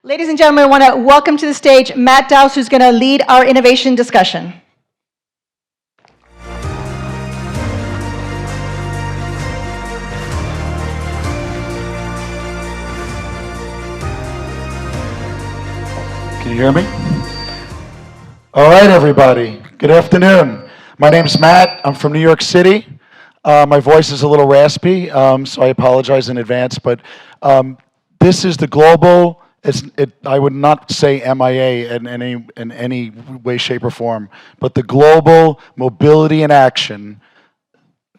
Ladies and gentlemen, I want to welcome to the stage Matt Daus, who's going to lead our innovation discussion. Can you hear me? All right, everybody. Good afternoon. My name's Matt. I'm from New York City. My voice is a little raspy, so I apologize in advance. But this is the global. I would not say MIA in any way, shape, or form, but the global mobility in action.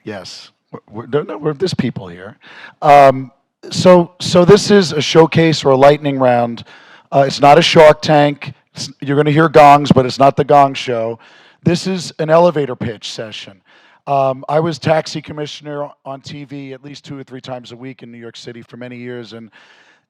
Yes, there's people here. So this is a showcase or a lightning round. It's not a Shark Tank. You're going to hear gongs, but it's not the Gong Show. This is an elevator pitch session. I was taxi commissioner on TV at least 2 or 3 times a week in New York City for many years, and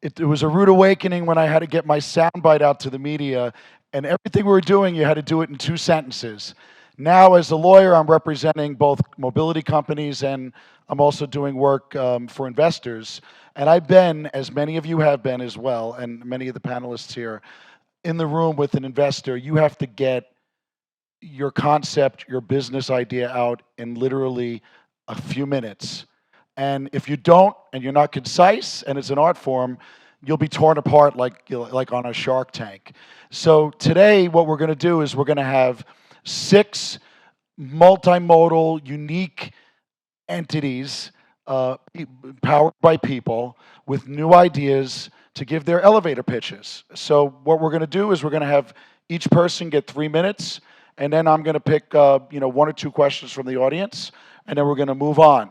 it was a rude awakening when I had to get my soundbite out to the media, and everything we were doing, you had to do it in 2 sentences. Now, as a lawyer, I'm representing both mobility companies, and I'm also doing work for investors. And I've been, as many of you have been as well, and many of the panelists here, in the room with an investor. You have to get your concept, your business idea out in literally a few minutes. And if you don't, and you're not concise, and it's an art form, you'll be torn apart like on a Shark Tank. So today, what we're going to do is we're going to have 6 multimodal, unique entities powered by people with new ideas to give their elevator pitches. So what we're going to do is we're going to have each person get 3 minutes, and then I'm going to pick 1 or 2 questions from the audience, and then we're going to move on.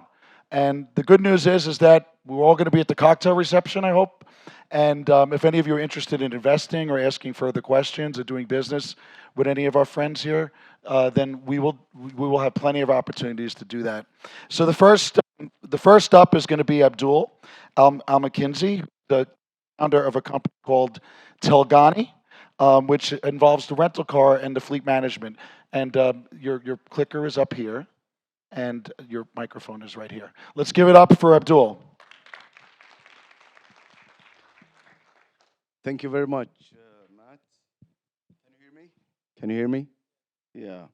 And the good news is that we're all going to be at the cocktail reception, I hope. And if any of you are interested in investing or asking further questions or doing business with any of our friends here, then we will have plenty of opportunities to do that. So the first up is going to be Abdul Almkinzy, the founder of a company called Telgani, which involves the rental car and the fleet management. And your clicker is up here, and your microphone is right here. Let's give it up for Abdul. Thank you very much, Matt. Can you hear me? Can you hear me? Yeah.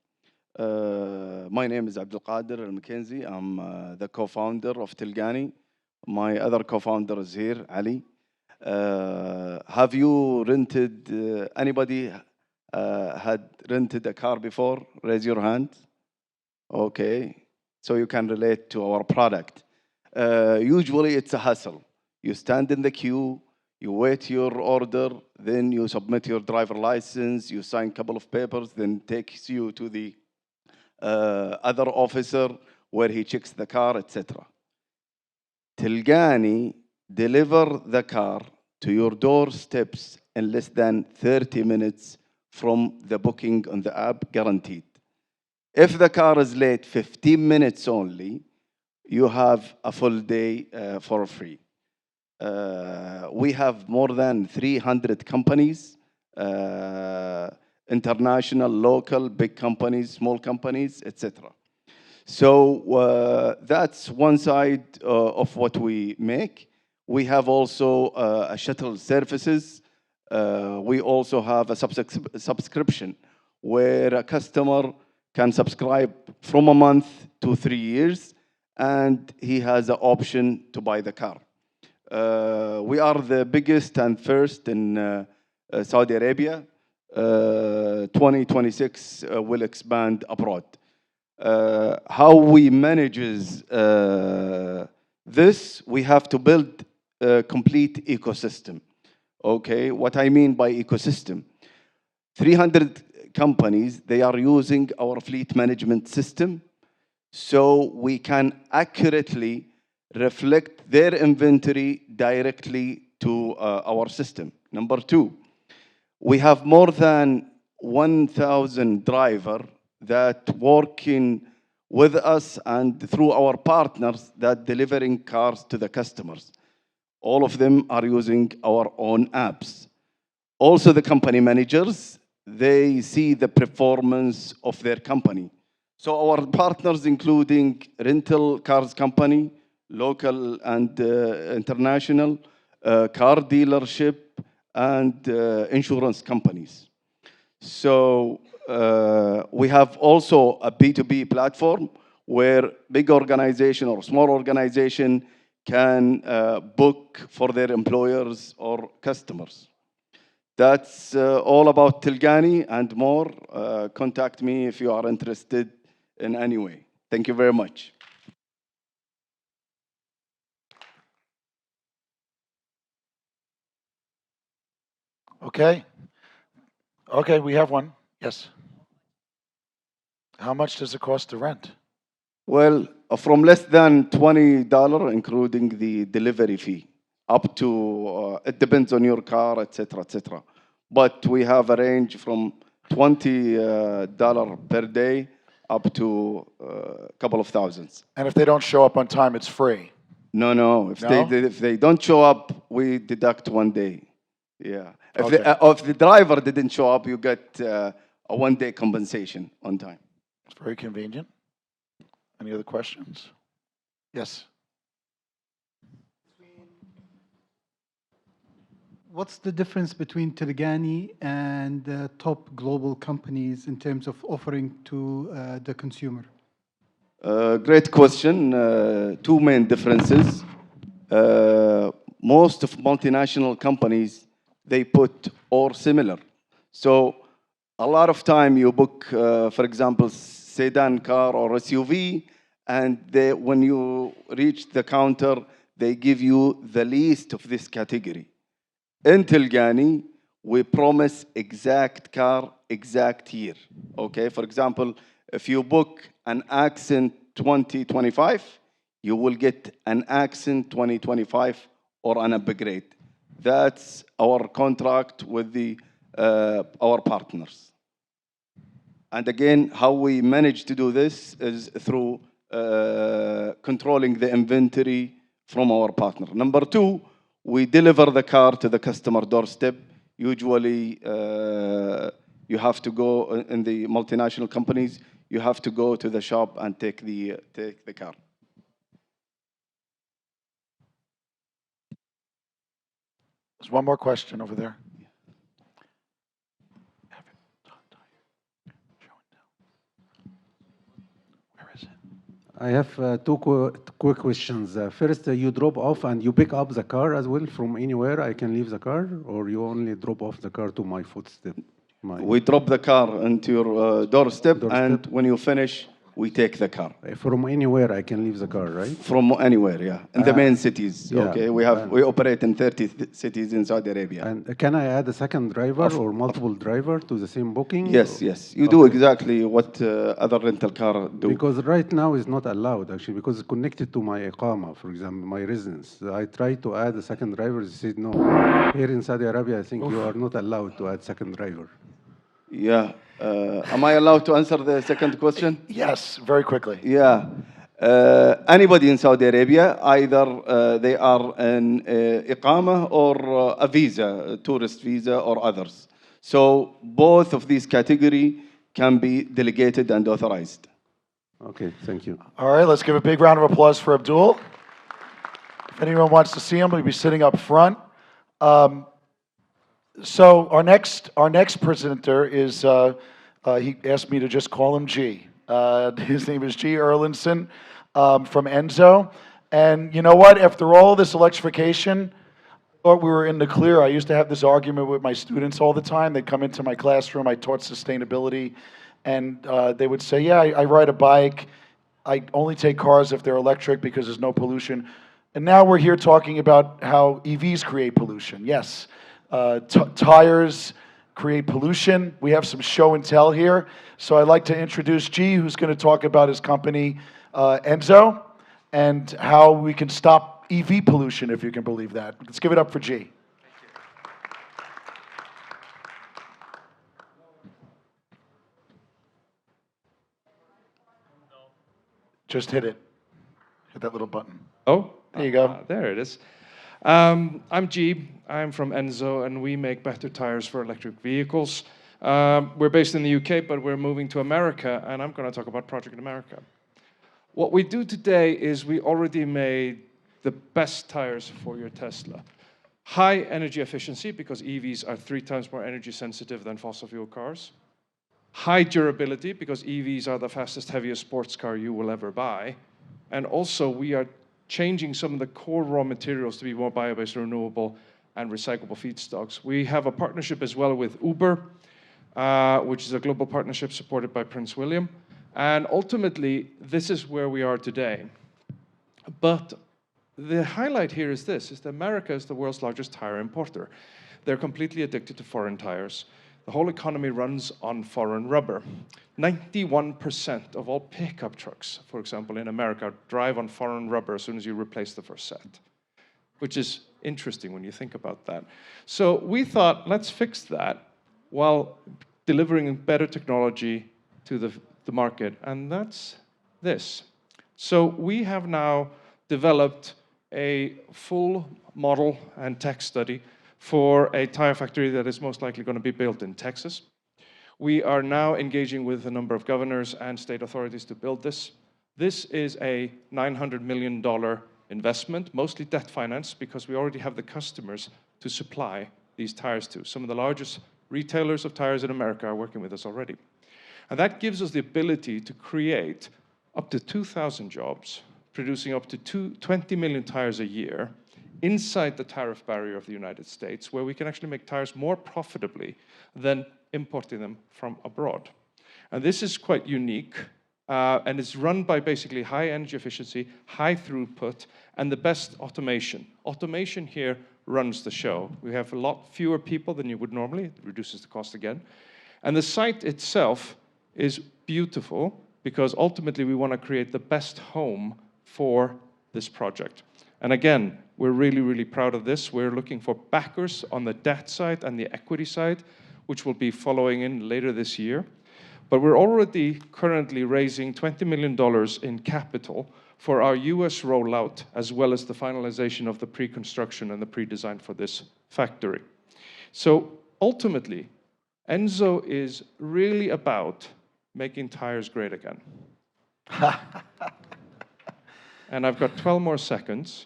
My name is Abdulkader Almkinzy. I'm the co-founder of Telgani. My other co-founder is here, Ali. Have you rented, anybody had rented a car before? Raise your hand. Okay. So you can relate to our product. Usually it's a hassle. You stand in the queue, you wait your order, then you submit your driver license, you sign a couple of papers, then takes you to the other officer where he checks the car, etc. Telgani deliver the car to your doorsteps in less than 30 minutes from the booking on the app, guaranteed. If the car is late 15 minutes only, you have a full day for free. We have more than 300 companies, international, local, big companies, small companies, etc. So that's one side of what we make. We have also a shuttle services. We also have a subscription where a customer can subscribe from a month to 3 years, and he has an option to buy the car. We are the biggest and first in Saudi Arabia. 2026 will expand abroad. How we manage this, we have to build a complete ecosystem. Okay, what I mean by ecosystem, 300 companies, they are using our fleet management system, so we can accurately reflect their inventory directly to our system. Number 2, we have more than 1,000 drivers that working with us and through our partners that delivering cars to the customers. All of them are using our own apps. Also, the company managers, they see the performance of their company. So our partners, including rental cars company, local and international, car dealership, and insurance companies. So we have also a B2B platform where big organization or small organization can book for their employers or customers. That's all about Telgani and more. Contact me if you are interested in any way. Thank you very much. Okay. Okay, we have one. Yes. How much does it cost to rent? Well, from less than $20, including the delivery fee, up to, it depends on your car, etc., etc. But we have a range from $20 per day up to a couple of thousands. And if they don't show up on time, it's free. No, no. If they don't show up, we deduct 1 day. Yeah. If the driver didn't show up, you get a 1 day compensation on time. It's very convenient. Any other questions? Yes. What's the difference between Telgani and top global companies in terms of offering to the consumer? Great question. Two main differences. Most of multinational companies, they put or similar. So a lot of time you book, for example, sedan car or SUV, and when you reach the counter, they give you the least of this category. In Telgani, we promise exact car, exact year. Okay, for example, if you book an Accent 2025, you will get an Accent 2025 or an upgrade. That's our contract with our partners. And again, how we manage to do this is through controlling the inventory from our partner. Number two, we deliver the car to the customer doorstep. Usually, you have to go in the multinational companies. You have to go to the shop and take the car. There's one more question over there. I have two quick questions. First, you drop off and you pick up the car as well from anywhere. I can leave the car, or you only drop off the car to my footstep? We drop the car into your doorstep, and when you finish, we take the car. From anywhere I can leave the car, right? From anywhere, yeah. In the main cities, yeah. Okay. We operate in 30 cities in Saudi Arabia. And can I add a second driver or multiple driver to the same booking? Yes, yes. You do exactly what other rental car do. Because right now it's not allowed, actually, because it's connected to my iqama, for example, my residence. I tried to add a second driver, they said no. Here in Saudi Arabia, I think you are not allowed to add second driver. Yeah. Am I allowed to answer the second question? Yes, very quickly. Yeah. Anybody in Saudi Arabia, either they are an iqama or a visa, a tourist visa or others. So both of these categories can be delegated and authorized. Okay, thank you. All right, let's give a big round of applause for Abdul. If anyone wants to see him, he'll be sitting up front. So our next presenter is, he asked me to just call him G. His name is G. Erlendsson from ENSO. And you know what? After all this electrification, I thought we were in the clear. I used to have this argument with my students all the time. They'd come into my classroom. I taught sustainability. And they would say, yeah, I ride a bike. I only take cars if they're electric because there's no pollution. And now we're here talking about how EVs create pollution. Yes. Tires create pollution. We have some show and tell here. So I'd like to introduce G, who's going to talk about his company, ENSO, and how we can stop EV pollution, if you can believe that. Let's give it up for G. Just hit it. Hit that little button. Oh, there you go. There it is. I'm G. I'm from ENSO, and we make better tires for electric vehicles. We're based in the UK, but we're moving to America, and I'm going to talk about Project America. What we do today is we already made the best tires for your Tesla. High energy efficiency, because EVs are 3 times more energy sensitive than fossil fuel cars. High durability, because EVs are the fastest, heaviest sports car you will ever buy. And also, we are changing some of the core raw materials to be more bio-based, renewable, and recyclable feedstocks. We have a partnership as well with Uber, which is a global partnership supported by Prince William. And ultimately, this is where we are today. But the highlight here is this, is that America is the world's largest tire importer. They're completely addicted to foreign tires. The whole economy runs on foreign rubber. 91% of all pickup trucks, for example, in America, drive on foreign rubber as soon as you replace the first set, which is interesting when you think about that. So we thought, let's fix that while delivering better technology to the market, and that's this. So we have now developed a full model and tech study for a tire factory that is most likely going to be built in Texas. We are now engaging with a number of governors and state authorities to build this. This is a $900 million investment, mostly debt financed, because we already have the customers to supply these tires to. Some of the largest retailers of tires in America are working with us already. And that gives us the ability to create up to 2,000 jobs, producing up to 20 million tires a year inside the tariff barrier of the United States, where we can actually make tires more profitably than importing them from abroad. And this is quite unique, and it's run by basically high energy efficiency, high throughput, and the best automation. Automation here runs the show. We have a lot fewer people than you would normally. It reduces the cost again. And the site itself is beautiful, because ultimately we want to create the best home for this project. And again, we're really, really proud of this. We're looking for backers on the debt side and the equity side, which will be following in later this year. But we're already currently raising $20 million in capital for our US rollout, as well as the finalization of the pre-construction and the pre-design for this factory. So ultimately, ENSO is really about making tires great again. And I've got 12 more seconds,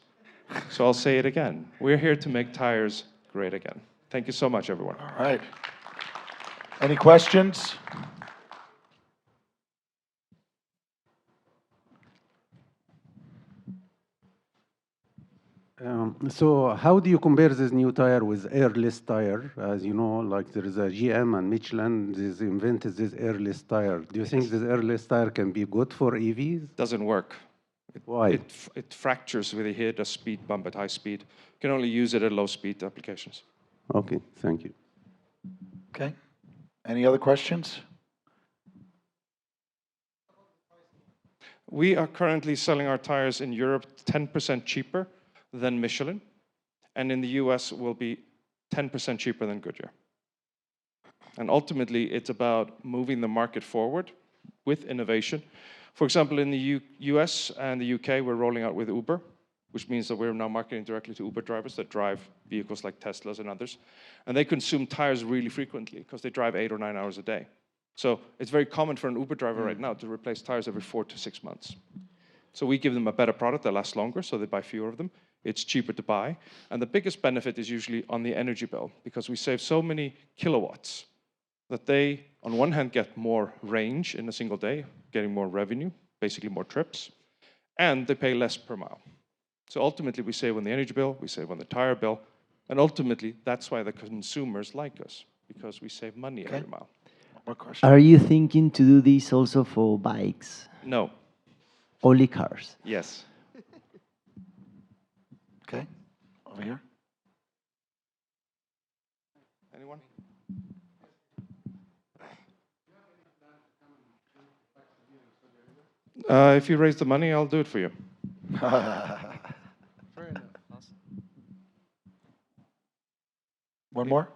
so I'll say it again. We're here to make tires great again. Thank you so much, everyone. All right. Any questions? So how do you compare this new tire with airless tire? As you know, like there is a GM and Michelin, they invented this airless tire. Do you think this airless tire can be good for EVs? Doesn't work. Why? It fractures when you hit a speed bump at high speed. You can only use it at low speed applications. Okay, thank you. Okay. Any other questions? We are currently selling our tires in Europe 10% cheaper than Michelin, and in the US will be 10% cheaper than Goodyear. And ultimately, it's about moving the market forward with innovation. For example, in the US and the UK, we're rolling out with Uber, which means that we're now marketing directly to Uber drivers that drive vehicles like Teslas and others. And they consume tires really frequently because they drive 8 or 9 hours a day. So it's very common for an Uber driver right now to replace tires every 4 to 6 months. So we give them a better product that lasts longer, so they buy fewer of them. It's cheaper to buy. And the biggest benefit is usually on the energy bill, because we save so many kilowatts that they, on one hand, get more range in a single day, getting more revenue, basically more trips, and they pay less per mile. So ultimately, we save on the energy bill, we save on the tire bill, and ultimately, that's why the consumers like us, because we save money every mile. More question? Are you thinking to do this also for bikes? No. Only cars? Yes. Okay. Over here. Anyone? If you raise the money, I'll do it for you. One more?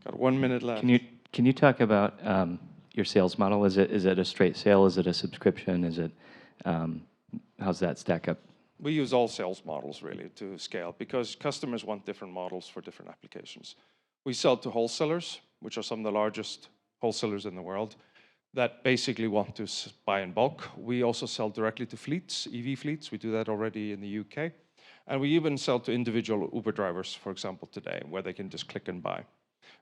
Got 1 minute left. Can you talk about your sales model? Is it a straight sale? Is it a subscription? Is it how's that stack up? We use all sales models really to scale, because customers want different models for different applications. We sell to wholesalers, which are some of the largest wholesalers in the world, that basically want to buy in bulk. We also sell directly to fleets, EV fleets. We do that already in the UK. And we even sell to individual Uber drivers, for example, today, where they can just click and buy.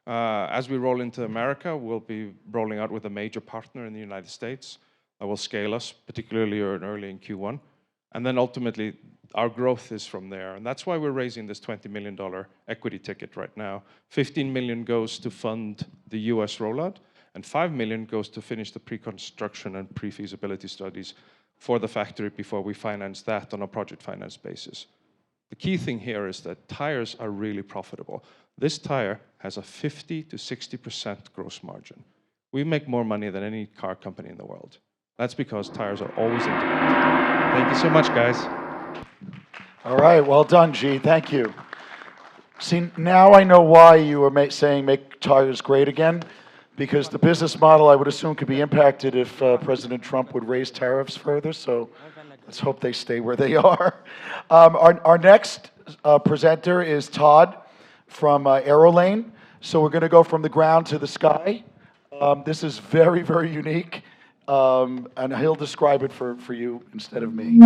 As we roll into America, we'll be rolling out with a major partner in the United States that will scale us, particularly early in Q1. And then ultimately, our growth is from there. And that's why we're raising this $20 million equity ticket right now. 15 million goes to fund the US rollout, and 5 million goes to finish the pre-construction and pre-feasibility studies for the factory before we finance that on a project finance basis. The key thing here is that tires are really profitable. This tire has a 50 to 60% gross margin. We make more money than any car company in the world. That's because tires are always in demand. Thank you so much, guys. All right, well done, G. Thank you. See, now I know why you were saying make tires great again, because the business model, I would assume, could be impacted if President Trump would raise tariffs further, so let's hope they stay where they are. Our next presenter is Todd from Aerolane. So we're going to go from the ground to the sky. This is very, very unique, and he'll describe it for you instead of me.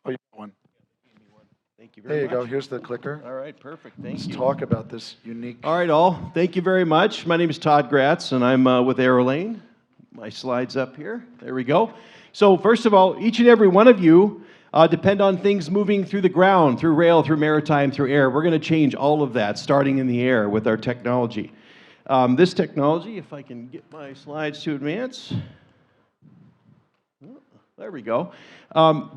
Oh, you got one. Thank you very much. There you go. Here's the clicker. All right, perfect. Thank you. Let's talk about this unique. All right, all. Thank you very much. My name is Todd Graetz, and I'm with Aerolane. My slide's up here. There we go. So first of all, each and every one of you depend on things moving through the ground, through rail, through maritime, through air. We're going to change all of that, starting in the air with our technology. This technology, if I can get my slides to advance. There we go.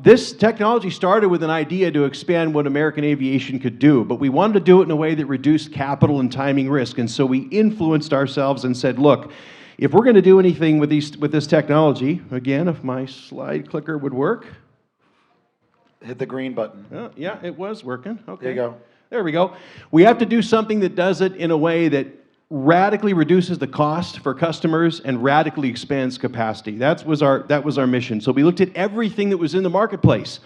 This technology started with an idea to expand what American aviation could do, but we wanted to do it in a way that reduced capital and timing risk, and so we influenced ourselves and said, look, if we're going to do anything with this technology, again, if my slide clicker would work. Hit the green button. Yeah, it was working. Okay. There you go. There we go. We have to do something that does it in a way that radically reduces the cost for customers and radically expands capacity. That was our mission. So we looked at everything that was in the marketplace,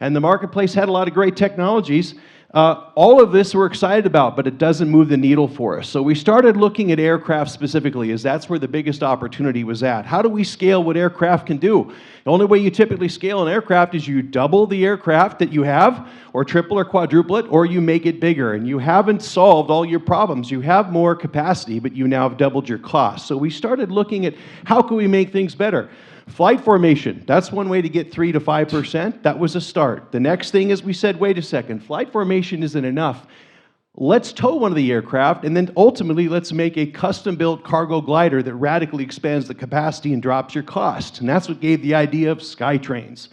and the marketplace had a lot of great technologies. All of this we're excited about, but it doesn't move the needle for us. So we started looking at aircraft specifically, as that's where the biggest opportunity was at. How do we scale what aircraft can do? The only way you typically scale an aircraft is you double the aircraft that you have, or triple or quadruple it, or you make it bigger. And you haven't solved all your problems. You have more capacity, but you now have doubled your cost. So we started looking at how can we make things better. Flight formation, that's one way to get 3 to 5%. That was a start. The next thing is we said, wait a second, flight formation isn't enough. Let's tow one of the aircraft, and then ultimately let's make a custom-built cargo glider that radically expands the capacity and drops your cost. And that's what gave the idea of Skytrains.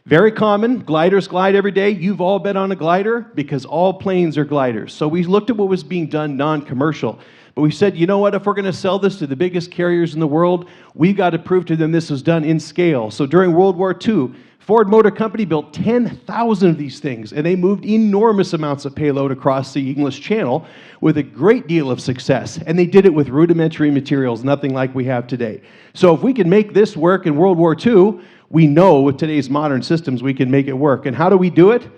Very common, gliders glide every day. You've all been on a glider because all planes are gliders. So we looked at what was being done non-commercial. But we said, you know what, if we're going to sell this to the biggest carriers in the world, we've got to prove to them this was done in scale. So during World War II, Ford Motor Company built 10,000 of these things, and they moved enormous amounts of payload across the English Channel with a great deal of success. And they did it with rudimentary materials, nothing like we have today. So if we can make this work in World War II, we know with today's modern systems we can make it work. And how do we do it?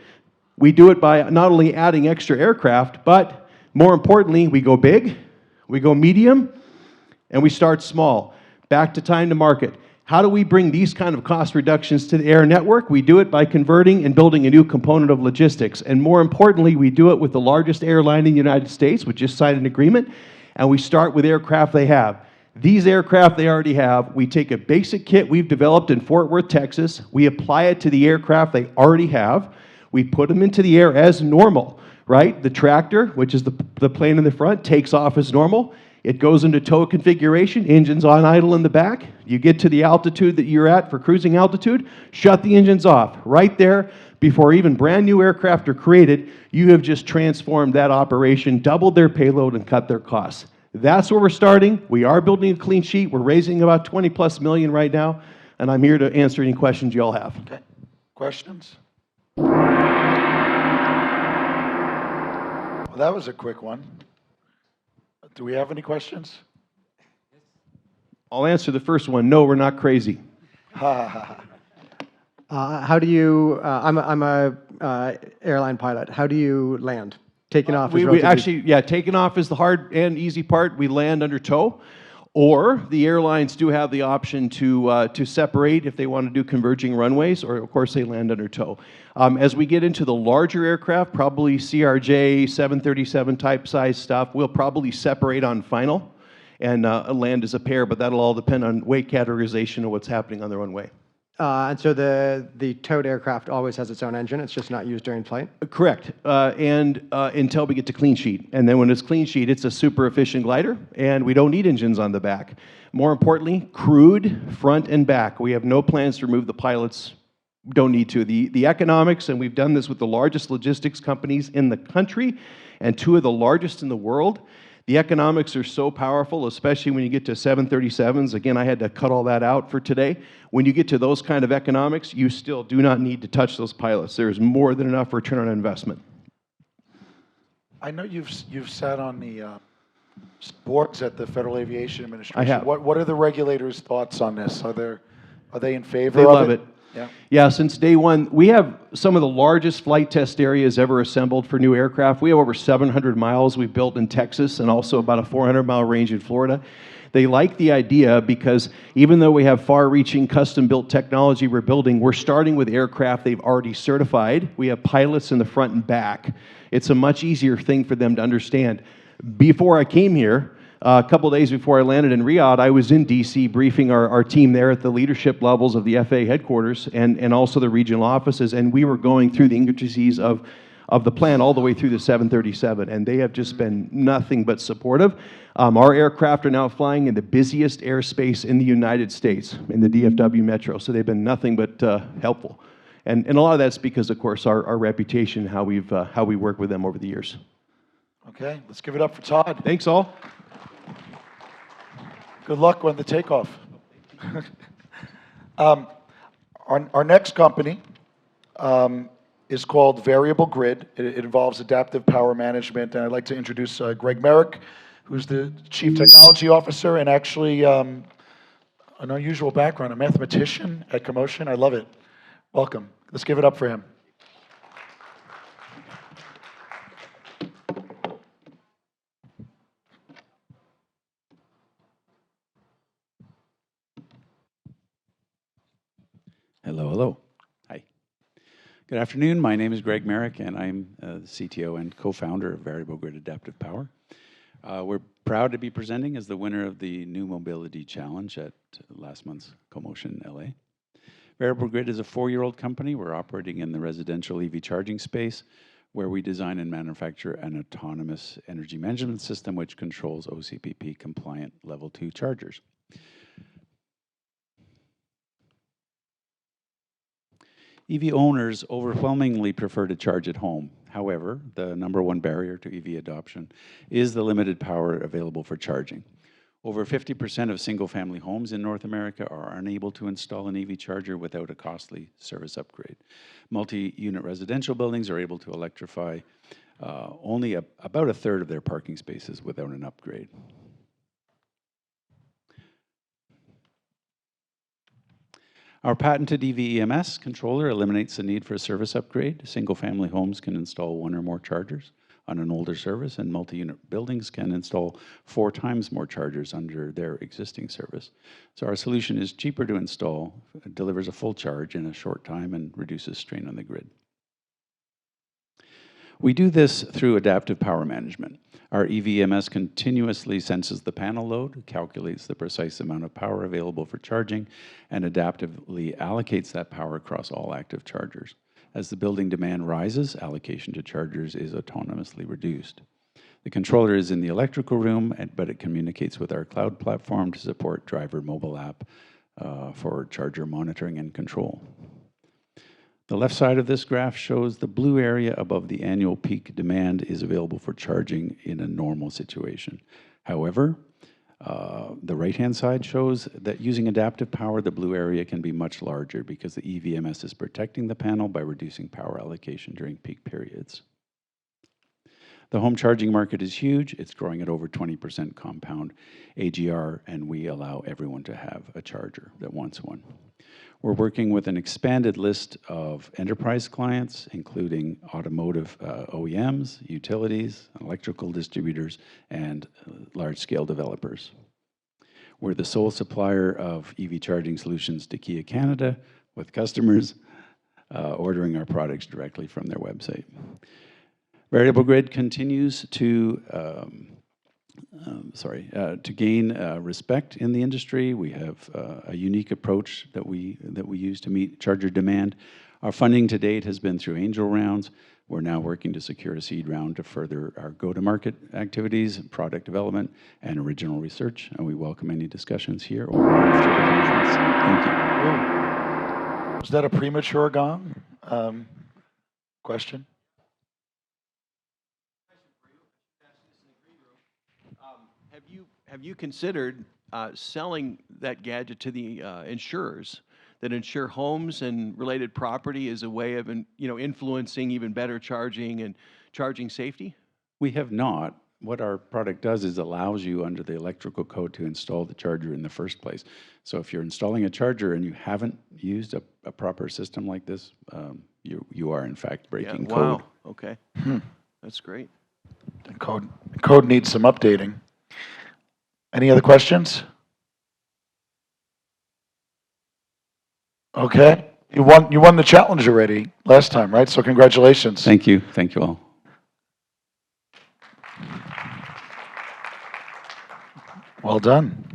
We do it by not only adding extra aircraft, but more importantly, we go big, we go medium, and we start small. Back to time to market. How do we bring these kind of cost reductions to the air network? We do it by converting and building a new component of logistics. And more importantly, we do it with the largest airline in the United States, which just signed an agreement, and we start with aircraft they have. These aircraft they already have, we take a basic kit we've developed in Fort Worth, Texas, we apply it to the aircraft they already have, we put them into the air as normal. Right? The tractor, which is the plane in the front, takes off as normal. It goes into tow configuration, engines on idle in the back. You get to the altitude that you're at for cruising altitude, shut the engines off. Right there, before even brand new aircraft are created, you have just transformed that operation, doubled their payload, and cut their costs. That's where we're starting. We are building a clean sheet. We're raising about 20+ million right now, and I'm here to answer any questions you all have. Okay. Questions? That was a quick one. Do we have any questions? I'll answer the first one. No, we're not crazy. How do you? I'm a airline pilot. How do you land? Taking off is we actually, yeah, taking off is the hard and easy part. We land under tow. Or the airlines do have the option to separate if they want to do converging runways, or of course they land under tow. As we get into the larger aircraft, probably CRJ, 737 type size stuff, we'll probably separate on final and land as a pair, but that'll all depend on weight categorization and what's happening on the runway. And so the towed aircraft always has its own engine. It's just not used during flight. Correct. And until we get to clean sheet. And then when it's clean sheet, it's a super efficient glider, and we don't need engines on the back. More importantly, crewed front and back. We have no plans to remove the pilots. Don't need to. The economics, and we've done this with the largest logistics companies in the country and two of the largest in the world. The economics are so powerful, especially when you get to 737s. Again, I had to cut all that out for today. When you get to those kind of economics, you still do not need to touch those pilots. There's more than enough return on investment. I know you've sat on the boards at the Federal Aviation Administration. I have. What are the regulators' thoughts on this? Are they in favor They of love it. Yeah. Yeah, since day one, we have some of the largest flight test areas ever assembled for new aircraft. We have over 700 miles we've built in Texas and also about a 400-mile range in Florida. They like the idea because even though we have far-reaching custom-built technology we're building, we're starting with aircraft they've already certified. We have pilots in the front and back. It's a much easier thing for them to understand. Before I came here, a couple of days before I landed in Riyadh, I was in DC briefing our team there at the leadership levels of the FAA headquarters and also the regional offices, and we were going through the intricacies of the plan all the way through the 737, and they have just been nothing but supportive. Our aircraft are now flying in the busiest airspace in the United States, in the DFW metro, so they've been nothing but helpful. And a lot of that's because, of course, our reputation, how we work with them over the years. Okay, let's give it up for Todd. Thanks, all. Good luck on the takeoff. Our next company is called Variablegrid. It involves adaptive power management, and I'd like to introduce Greg Merrick, who's the Chief Technology Officer and actually an unusual background, a mathematician at CoMotion. I love it. Welcome. Let's give it up for him. Hello, hello. Hi. Good afternoon. My name is Greg Merrick, and I'm the CTO and co-founder of Variablegrid Adaptive Power. We're proud to be presenting as the winner of the New Mobility Challenge at last month's CoMotion LA. Variablegrid is a 4-year-old company. We're operating in the residential EV charging space, where we design and manufacture an autonomous energy management system which controls OCPP compliant level 2 chargers. EV owners overwhelmingly prefer to charge at home. However, the #1 barrier to EV adoption is the limited power available for charging. Over 50% of single-family homes in North America are unable to install an EV charger without a costly service upgrade. Multi-unit residential buildings are able to electrify only about a third of their parking spaces without an upgrade. Our patented EV-EMS controller eliminates the need for a service upgrade. Single-family homes can install 1 or more chargers on an older service, and multi-unit buildings can install 4 times more chargers under their existing service. So our solution is cheaper to install, delivers a full charge in a short time, and reduces strain on the grid. We do this through adaptive power management. Our EV-EMS continuously senses the panel load, calculates the precise amount of power available for charging, and adaptively allocates that power across all active chargers. As the building demand rises, allocation to chargers is autonomously reduced. The controller is in the electrical room, but it communicates with our cloud platform to support driver mobile app for charger monitoring and control. The left side of this graph shows the blue area above the annual peak demand is available for charging in a normal situation. However, the right-hand side shows that using adaptive power, the blue area can be much larger because the EV-EMS is protecting the panel by reducing power allocation during peak periods. The home charging market is huge. It's growing at over 20% compound AGR, and we allow everyone to have a charger that wants one. We're working with an expanded list of enterprise clients, including automotive OEMs, utilities, electrical distributors, and large-scale developers. We're the sole supplier of EV charging solutions to Kia Canada, with customers ordering our products directly from their website. Variablegrid continues to gain respect in the industry. We have a unique approach that we use to meet charger demand. Our funding to date has been through angel rounds. We're now working to secure a seed round to further our go-to-market activities, product development, and original research. And we welcome any discussions here or after the conference. Thank you. Was that a premature gong? Question? Have you considered selling that gadget to the insurers that insure homes and related property as a way of influencing even better charging and charging safety? We have not. What our product does is allows you under the electrical code to install the charger in the first place. So if you're installing a charger and you haven't used a proper system like this, you are in fact breaking code. Wow. Okay. That's great. The code needs some updating. Any other questions? Okay. You won the challenge already last time, right? So congratulations. Thank you. Thank you all. Well done.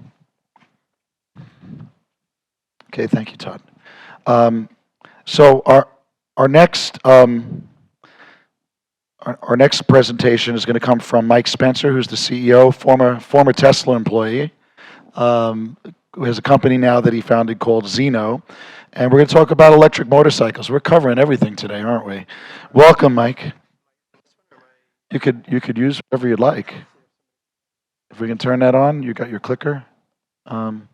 Okay, thank you, Todd. So our next presentation is going to come from Mike Spencer, who's the CEO, former Tesla employee, who has a company now that he founded called Zeno. And we're going to talk about electric motorcycles. We're covering everything today, aren't we? Welcome, Mike. You could use whatever you'd like. If we can turn that on, you got your clicker. Can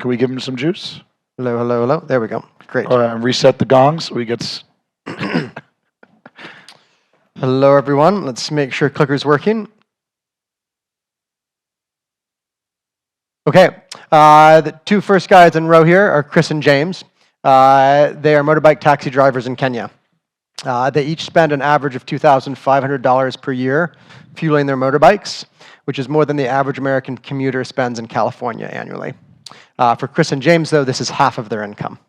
we give him some juice? Hello, hello, hello. There we go. Great. And reset the gongs. We get. Hello, everyone. Let's make sure clicker's working. Okay. The two first guys in row here are Chris and James. They are motorbike taxi drivers in Kenya. They each spend an average of $2,500 per year fueling their motorbikes, which is more than the average American commuter spends in California annually. For Chris and James, though, this is half of their income.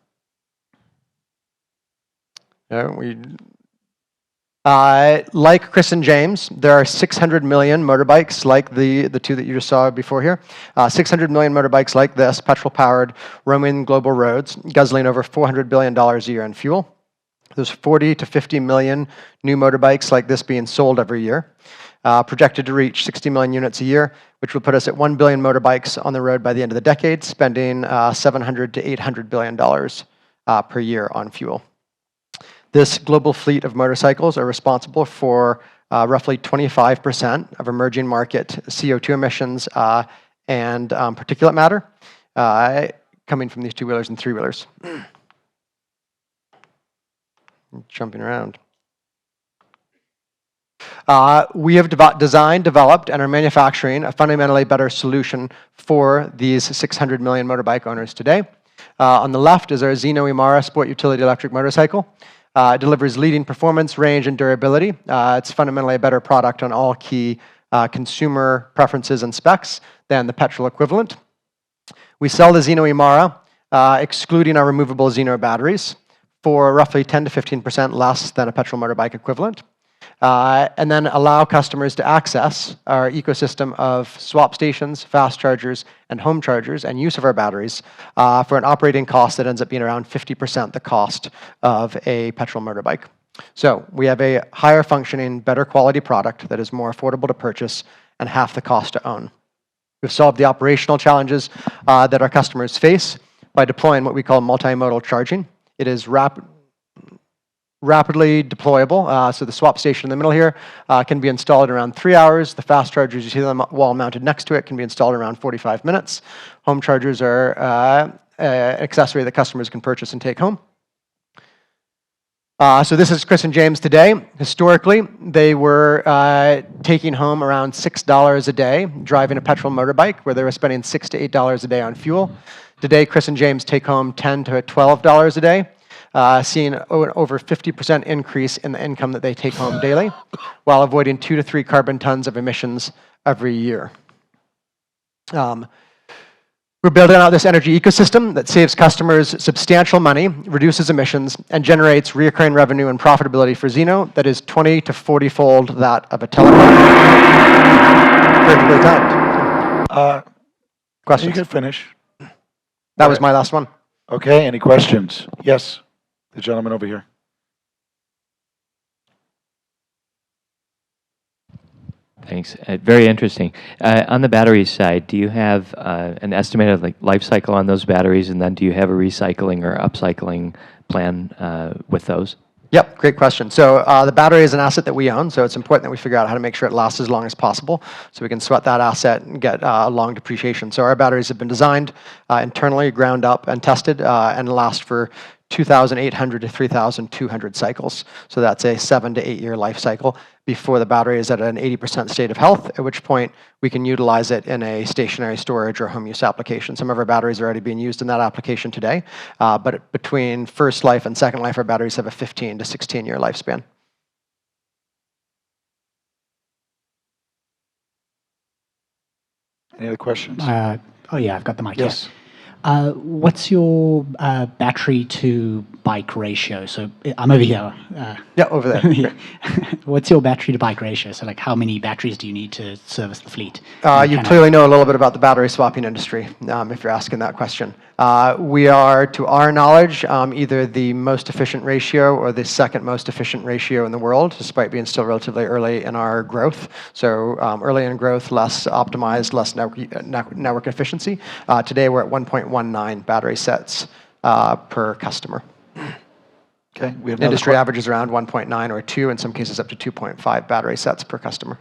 Like Chris and James, there are 600 million motorbikes like the two that you just saw before here. 600 million motorbikes like this, petrol-powered, roaming global roads, guzzling over $400 billion a year in fuel. There's 40 to 50 million new motorbikes like this being sold every year, projected to reach 60 million units a year, which will put us at 1 billion motorbikes on the road by the end of the decade, spending $700 to $800 billion per year on fuel. This global fleet of motorcycles are responsible for roughly 25% of emerging market CO2 emissions and particulate matter coming from these two-wheelers and three-wheelers. Jumping around. We have designed, developed, and are manufacturing a fundamentally better solution for these 600 million motorbike owners today. On the left is our Zeno Imara sport utility electric motorcycle. It delivers leading performance, range, and durability. It's fundamentally a better product on all key consumer preferences and specs than the petrol equivalent. We sell the Zeno Imara, excluding our removable Zeno batteries, for roughly 10 to 15% less than a petrol motorbike equivalent, and then allow customers to access our ecosystem of swap stations, fast chargers, and home chargers, and use of our batteries for an operating cost that ends up being around 50% the cost of a petrol motorbike. So we have a higher functioning, better quality product that is more affordable to purchase and half the cost to own. We've solved the operational challenges that our customers face by deploying what we call multimodal charging. It is rapidly deployable. So the swap station in the middle here can be installed in around 3 hours. The fast chargers, you see them wall mounted next to it, can be installed in around 45 minutes. Home chargers are an accessory that customers can purchase and take home. So this is Chris and James today. Historically, they were taking home around $6 a day, driving a petrol motorbike, where they were spending $6 to $8 a day on fuel. Today, Chris and James take home $10 to $12 a day, seeing an over 50% increase in the income that they take home daily, while avoiding 2 to 3 carbon tons of emissions every year. We're building out this energy ecosystem that saves customers substantial money, reduces emissions, and generates recurring revenue and profitability for Zeno that is 20 to 40-fold that of a telecom. Perfectly timed. Questions? You can finish. That was my last one. Okay, any questions? Yes, the gentleman over here. Thanks. Very interesting. On the battery side, do you have an estimated life cycle on those batteries, and then do you have a recycling or upcycling plan with those? Yep, great question. So the battery is an asset that we own, so it's important that we figure out how to make sure it lasts as long as possible so we can sweat that asset and get long depreciation. So our batteries have been designed internally, ground up, and tested, and last for 2,800 to 3,200 cycles. So that's a 7 to 8 year life cycle before the battery is at an 80% state of health, at which point we can utilize it in a stationary storage or home use application. Some of our batteries are already being used in that application today, but between first life and second life, our batteries have a 15 to 16 year lifespan. Any other questions? Oh yeah, I've got the mic. Yes. What's your battery to bike ratio? So I'm over here. Yeah, over there. Yeah. What's your battery to bike ratio? So like how many batteries do you need to service the fleet? You clearly know a little bit about the battery swapping industry, if you're asking that question. We are, to our knowledge, either the most efficient ratio or the second most efficient ratio in the world, despite being still relatively early in our growth. So early in growth, less optimized, less network efficiency. Today we're at 1.19 battery sets per customer. Okay, we have industry average is around 1.9 or 2, in some cases up to 2.5 battery sets per customer.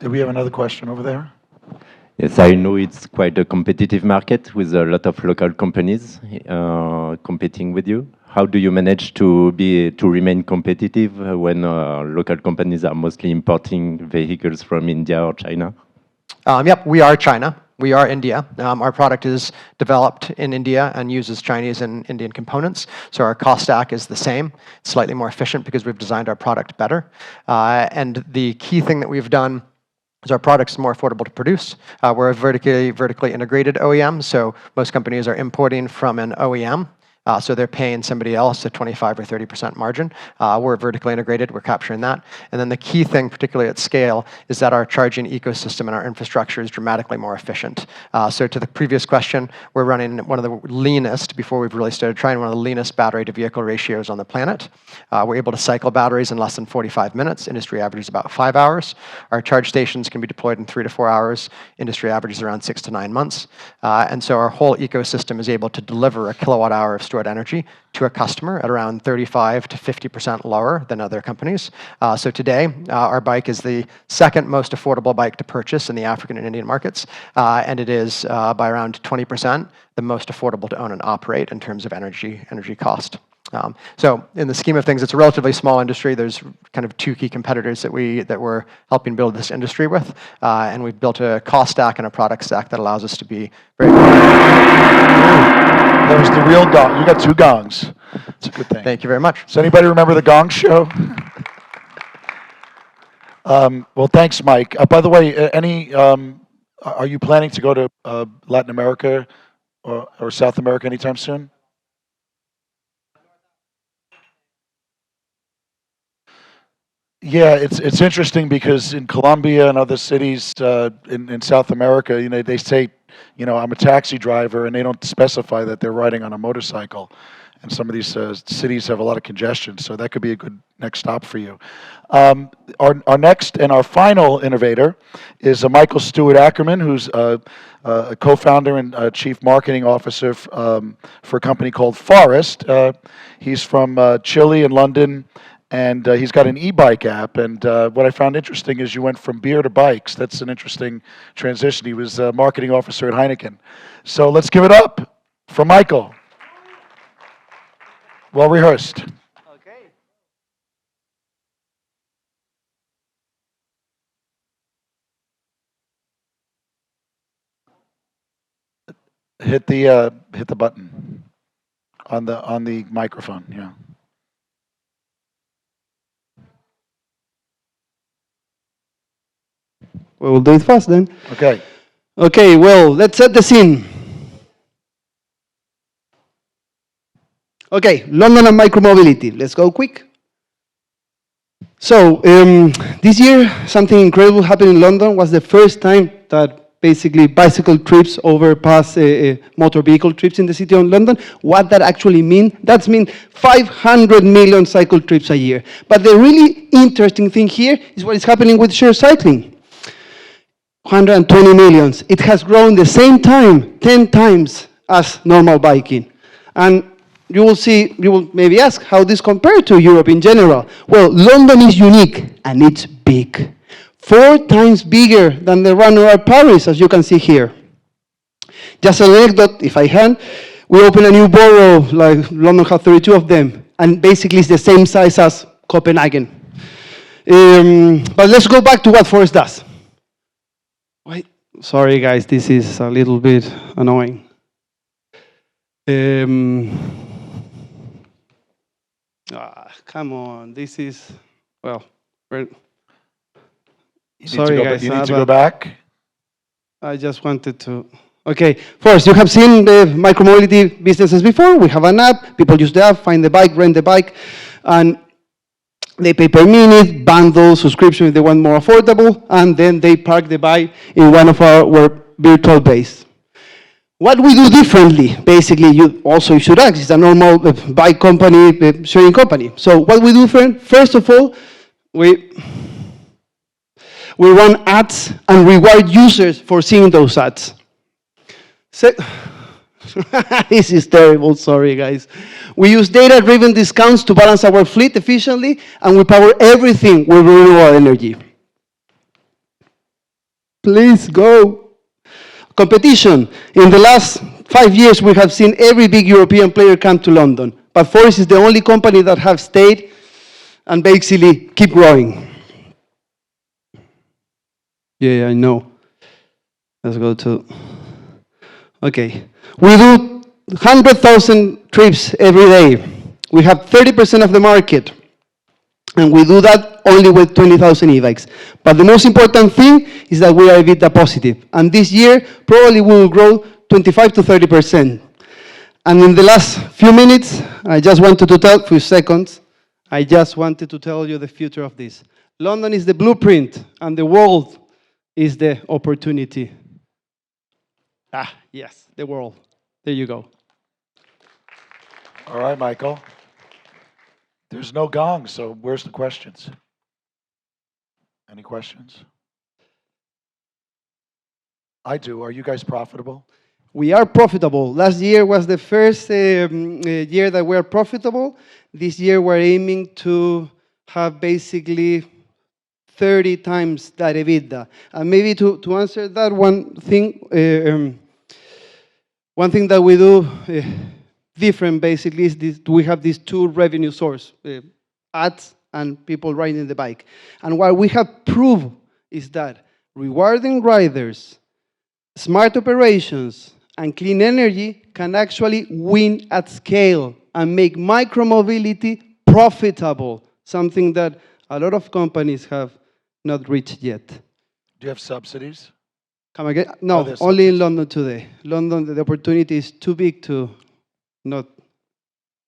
Did we have another question over there? Yes, I know it's quite a competitive market with a lot of local companies competing with you. How do you manage to remain competitive when local companies are mostly importing vehicles from India or China? Yep, we are China. We are India. Our product is developed in India and uses Chinese and Indian components. So our cost stack is the same, slightly more efficient because we've designed our product better. And the key thing that we've done is our product's more affordable to produce. We're a vertically integrated OEM, so most companies are importing from an OEM. So they're paying somebody else a 25 or 30% margin. We're vertically integrated, we're capturing that. And then the key thing, particularly at scale, is that our charging ecosystem and our infrastructure is dramatically more efficient. So to the previous question, we're running one of the leanest, before we've really started trying, one of the leanest battery to vehicle ratios on the planet. We're able to cycle batteries in less than 45 minutes. Industry average is about 5 hours. Our charge stations can be deployed in 3 to 4 hours. Industry average is around 6 to 9 months. And so our whole ecosystem is able to deliver a kilowatt hour of stored energy to a customer at around 35 to 50% lower than other companies. So today, our bike is the second most affordable bike to purchase in the African and Indian markets, and it is by around 20% the most affordable to own and operate in terms of energy cost. So in the scheme of things, it's a relatively small industry. There's kind of 2 key competitors that we're helping build this industry with, and we've built a cost stack and a product stack that allows us to be very. That was the real gong. You got 2 gongs. It's a good thing. Thank you very much. Does anybody remember the Gong Show? Well, thanks, Mike. By the way, are you planning to go to Latin America or South America anytime soon? Yeah, it's interesting because in Colombia and other cities in South America, they say, I'm a taxi driver, and they don't specify that they're riding on a motorcycle. And some of these cities have a lot of congestion, so that could be a good next stop for you. Our next and our final innovator is Michael Stewart Ackerman, who's a co-founder and chief marketing officer for a company called Forest. He's from Chile and London. And he's got an e-bike app. And what I found interesting is you went from beer to bikes. That's an interesting transition. He was a marketing officer at Heineken. So let's give it up for Michael. Well rehearsed. Okay. Hit the button on the microphone. Yeah. We'll do it fast then. Okay. Okay, well, let's set the scene. Okay, London and micromobility. Let's go quick. So this year, something incredible happened in London. Was the first time that basically bicycle trips overpass motor vehicle trips in the city of London. What that actually means? That means 500 million cycle trips a year. But the really interesting thing here is what is happening with shared cycling. 120 millions. It has grown the same time, 10 times as normal biking. And you will see, you will maybe ask how this compares to Europe in general. Well, London is unique and it's big. 4 times bigger than the run around Paris, as you can see here. Just an anecdote, if I can, we opened a new borough, like London has 32 of them, and basically it's the same size as Copenhagen. But let's go back to what Forest does. Wait, sorry guys, this is a little bit annoying. Come on, this is, well, sorry guys. You need to go back. I just wanted to, okay. First, you have seen the micromobility businesses before. We have an app, people use the app, find the bike, rent the bike, and they pay per minute, bundle, subscription if they want more affordable, and then they park the bike in one of our virtual bays. What we do differently, basically, you should ask, it's a normal bike company, sharing company. So what we do different, first of all, we run ads and reward users for seeing those ads. This is terrible, sorry guys. We use data-driven discounts to balance our fleet efficiently, and we power everything with renewable energy. Please go. Competition. In the last 5 years, we have seen every big European player come to London. But Forest is the only company that have stayed and basically keep growing. Yeah, I know. Let's go to, okay. We do 100,000 trips every day. We have 30% of the market. And we do that only with 20,000 e-bikes. But the most important thing is that we are EBITDA positive. And this year, probably we will grow 25 to 30%. And in the last few minutes, I just wanted to tell, few seconds, I just wanted to tell you the future of this. London is the blueprint, and the world is the opportunity. Yes, the world. There you go. All right, Michael. There's no gong, so where's the questions? Any questions? I do. Are you guys profitable? We are profitable. Last year was the first year that we are profitable. This year we're aiming to have basically 30 times that EBITDA. And maybe to answer that one thing that we do different basically is this, we have these 2 revenue sources, ads and people riding the bike. And what we have proved is that rewarding riders, smart operations, and clean energy can actually win at scale and make micromobility profitable, something that a lot of companies have not reached yet. Do you have subsidies? Come again? No, only in London today. London, the opportunity is too big to not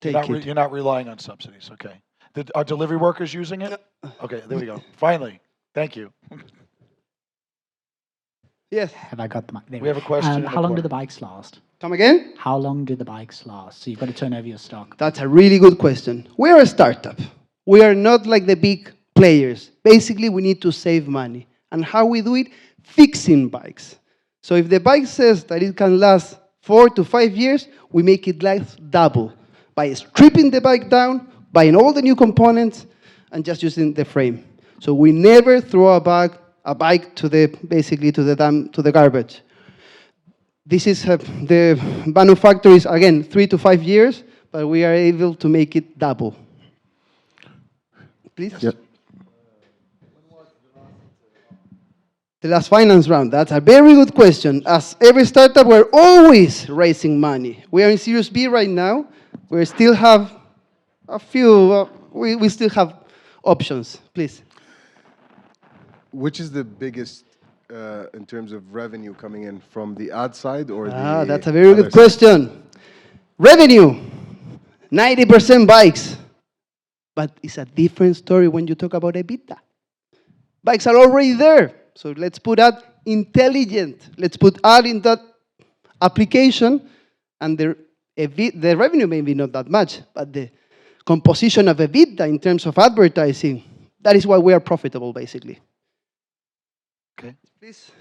take it. You're not relying on subsidies, okay. Are delivery workers using it? Okay, there we go. Finally, thank you. Yes. Have I got the mic? We have a question. How long do the bikes last? Come again? How long do the bikes last? So you've got to turn over your stock. That's a really good question. We are a startup. We are not like the big players. Basically, we need to save money. And how we do it? Fixing bikes. So if the bike says that it can last 4 to 5 years, we make it last double by stripping the bike down, buying all the new components, and just using the frame. So we never throw a bike to the garbage. This is the manufacture is again 3 to 5 years, but we are able to make it double. Please. Yep. The last finance round, that's a very good question. As every startup, we're always raising money. We are in Series B right now. We still have a few, we still have options. Please. Which is the biggest in terms of revenue coming in from the ad side or the that's a very good question. Revenue, 90% bikes. But it's a different story when you talk about EBITDA. Bikes are already there. So let's put that intelligent. Let's put ad in that application, and the revenue may be not that much, but the composition of EBITDA in terms of advertising, that is why we are profitable, basically. Okay. Please.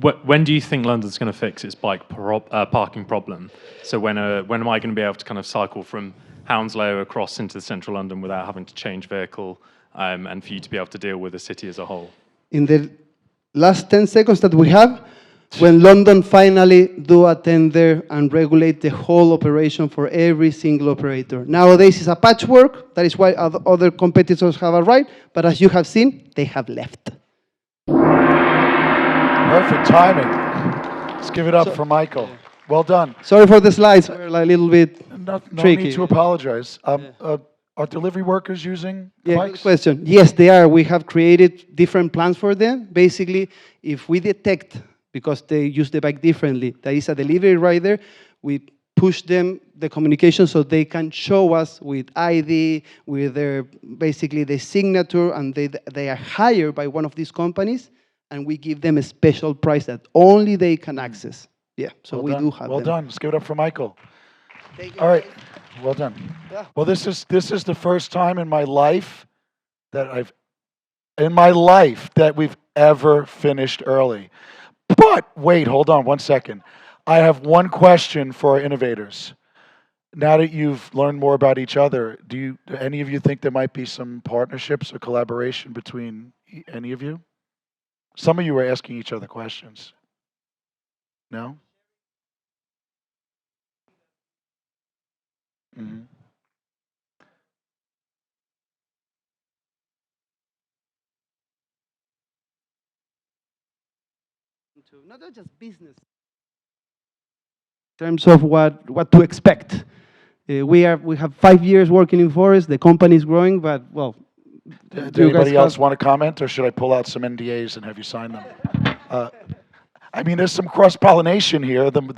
When do you think London's going to fix its bike parking problem? So when am I going to be able to kind of cycle from Hounslow across into central London without having to change vehicle, and for you to be able to deal with the city as a whole? In the last 10 seconds that we have, when London finally do a tender and regulate the whole operation for every single operator. Nowadays it's a patchwork, that is why other competitors have arrived, but as you have seen, they have left. Perfect timing. Let's give it up for Michael. Well done. Sorry for the slides, we're a little bit No tricky. need to apologize. Are delivery workers using Good bikes? question. Yes, they are. We have created different plans for them. Basically, if we detect, because they use the bike differently, there is a delivery rider, we push them the communication so they can show us with ID, with their, basically the signature, and they are hired by one of these companies, and we give them a special price that only they can access. Yeah, so we do have Well them. done. Let's give it up for Michael. Thank you. All right. Well done. Yeah. Well, this is the first time in my life that we've ever finished early. But wait, hold on 1 second. I have one question for our innovators. Now that you've learned more about each other, do any of you think there might be some partnerships or collaboration between any of you? Some of you are asking each other questions. No? Mm-hmm. Not just business. In terms of what to expect. We have 5 years working in forest, the company is growing, but well. Does anybody else want to comment, or should I pull out some NDAs and have you sign them? I mean, there's some cross-pollination here. I don't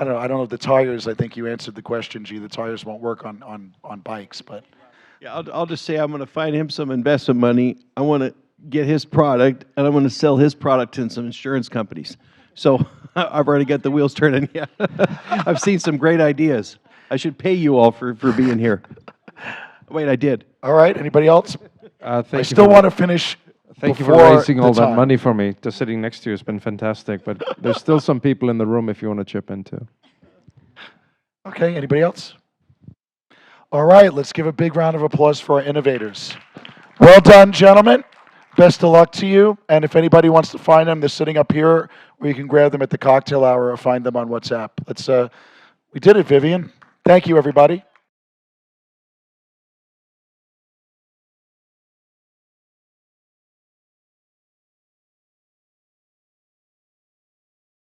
know, the tires, I think you answered the question, G. The tires won't work on bikes, but. Yeah, I'll just say I'm going to find him some investment money. I want to get his product, and I'm going to sell his product to some insurance companies. So I've already got the wheels turning. Yeah, I've seen some great ideas. I should pay you all for being here. Wait, I did. All right, anybody else? I still want to finish. Thank you for before raising the all that time. money for me. Just sitting next to you has been fantastic, but there's still some people in the room if you want to chip in too. Okay, anybody else? All right, let's give a big round of applause for our innovators. Well done, gentlemen. Best of luck to you. And if anybody wants to find them, they're sitting up here, or you can grab them at the cocktail hour or find them on WhatsApp. We did it, Vivian. Thank you, everybody.